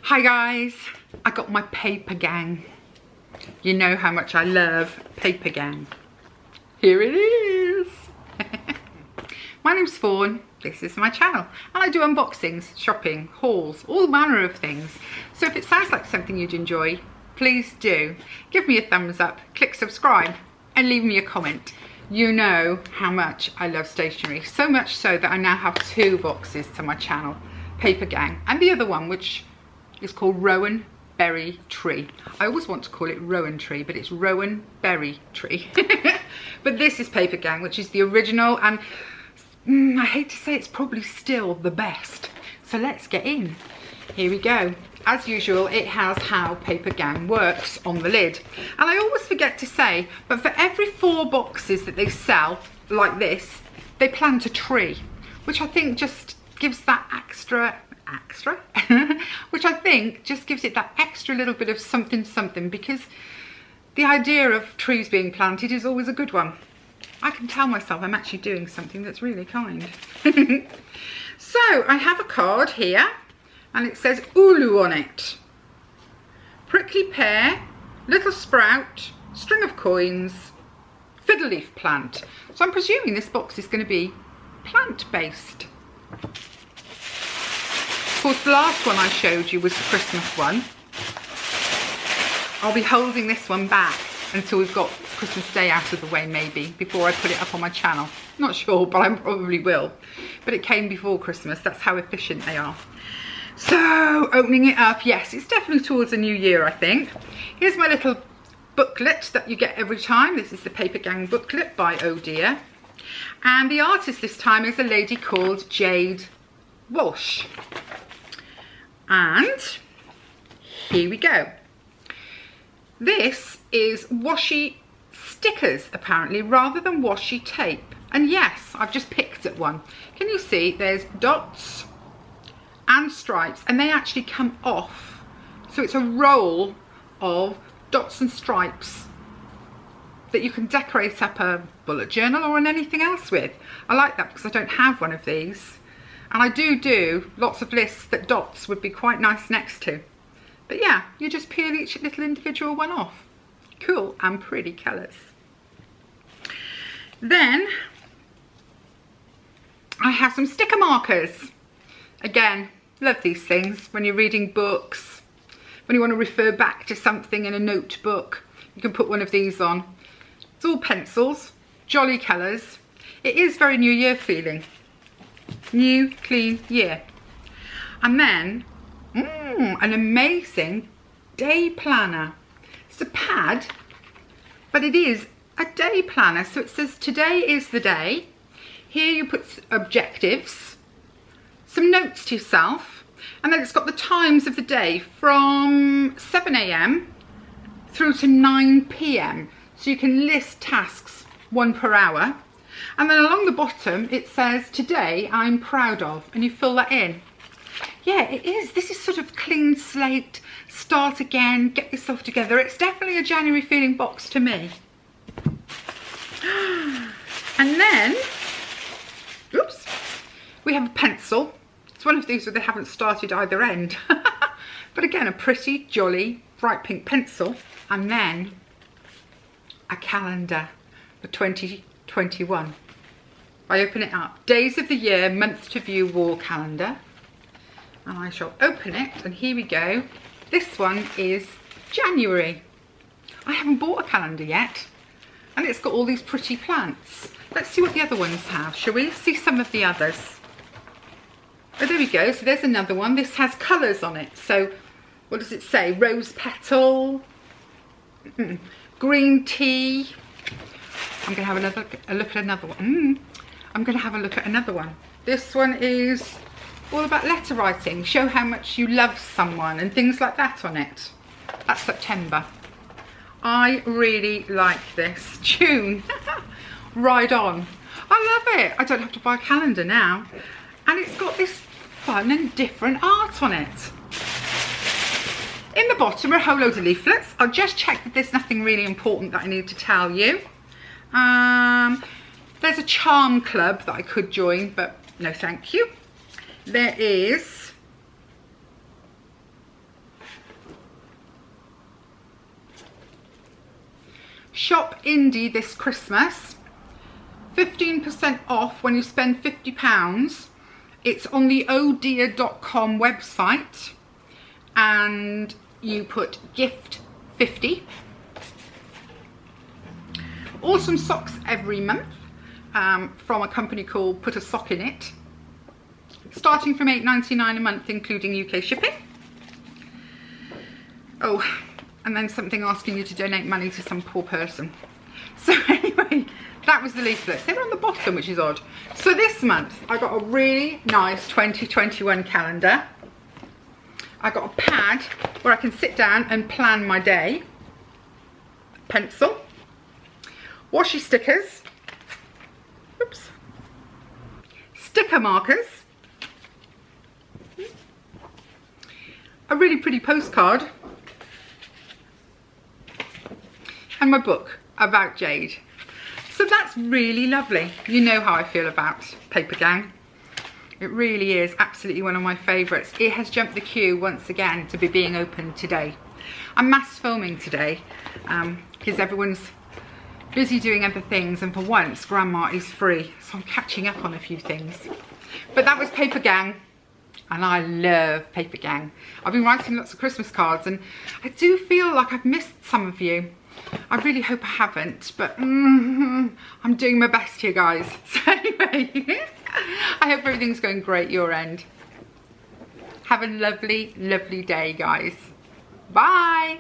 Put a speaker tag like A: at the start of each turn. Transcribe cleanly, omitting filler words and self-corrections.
A: Hi guys, I got my Papergang. You know how much I love Papergang. Here it is. My name's Fawn, this is my channel, and I do unboxings, shopping, hauls, all manner of things. So if it sounds like something you'd enjoy, please do give me a thumbs up, click subscribe and leave me a comment. You know how much I love stationery, so much so that I now have two boxes to my channel, Papergang, and the other one which is called Rowan Berry Tree. I always want to call it Rowan Tree, but it's Rowan Berry Tree. But this is Papergang, which is the original, and I hate to say it's probably still the best. So let's get in. Here we go. As usual, it has how Papergang works on the lid. And I always forget to say, but for every 4 boxes that they sell like this, they plant a tree, which I think just gives that extra which I think just gives it that extra little bit of something, because the idea of trees being planted is always a good one. I can tell myself I'm actually doing something that's really kind. So I have a card here and it says Ulu on it. Prickly pear, little sprout, string of coins, fiddle leaf plant. So I'm presuming this box is going to be plant-based. Of course, the last one I showed you was the Christmas one. I'll be holding this one back until we've got Christmas Day out of the way, maybe, before I put it up on my channel. Not sure, but I probably will. But it came before Christmas, that's how efficient they are. So, opening it up, yes, it's definitely towards the new year, I think. Here's my little booklet that you get every time. This is the Papergang booklet by Oh Dear. And the artist this time is a lady called Jade Walsh. And here we go. This is washi stickers, apparently, rather than washi tape. And yes, I've just picked at one. Can you see there's dots and stripes, and they actually come off. So it's a roll of dots and stripes that you can decorate up a bullet journal or on anything else with. I like that because I don't have one of these. And I do lots of lists that dots would be quite nice next to. But yeah, you just peel each little individual one off. Cool and pretty colours. Then I have some sticker markers. Again, love these things when you're reading books, when you want to refer back to something in a notebook, you can put one of these on. It's all pencils, jolly colours. It is very New Year feeling. New, clean year. And then, an amazing day planner. It's a pad, but it is a day planner. So it says today is the day. Here you put objectives, some notes to yourself, and then it's got the times of the day from 7 AM through to 9 PM. So you can list tasks, 1 per hour. And then along the bottom it says today I'm proud of, and you fill that in. Yeah, it is. This is sort of clean slate, start again, get yourself together. It's definitely a January feeling box to me. And then, oops, we have a pencil. It's one of these where they haven't started either end. But again, a pretty, jolly, bright pink pencil. And then a calendar for 2021. I open it up. Days of the year, month to view wall calendar. And I shall open it, and here we go. This one is January. I haven't bought a calendar yet. And it's got all these pretty plants. Let's see what the other ones have, shall we? See some of the others. Oh, there we go. So there's another one. This has colours on it. So what does it say? Rose petal, green tea. I'm going to have a look at another one. I'm going to have a look at another one. This one is all about letter writing. Show how much you love someone and things like that on it. That's September. I really like this. June. Ride on. I love it. I don't have to buy a calendar now. And it's got this fun and different art on it. In the bottom are a whole load of leaflets. I'll just check that there's nothing really important that I need to tell you. There's a charm club that I could join, but no thank you. There is Shop indie this Christmas. 15% off when you spend £50. It's on the ohdear.com website, and you put gift 50. Awesome socks every month from a company called Put a Sock in It, starting from £8.99 a month, including UK shipping. Oh, and then something asking you to donate money to some poor person. So anyway, that was the leaflets. They were on the bottom, which is odd. So this month I got a really nice 2021 calendar. I got a pad where I can sit down and plan my day. Pencil. Washi stickers. Oops. Sticker markers. A really pretty postcard. And my book about Jade. So that's really lovely. You know how I feel about Papergang. It really is absolutely one of my favourites. It has jumped the queue once again to be being opened today. I'm mass filming today because everyone's busy doing other things, and for once Grandma is free, so I'm catching up on a few things. But that was Papergang, and I love Papergang. I've been writing lots of Christmas cards, and I do feel like I've missed some of you. I really hope I haven't, but I'm doing my best here, guys. So anyway, I hope everything's going great your end. Have a lovely, lovely day, guys. Bye.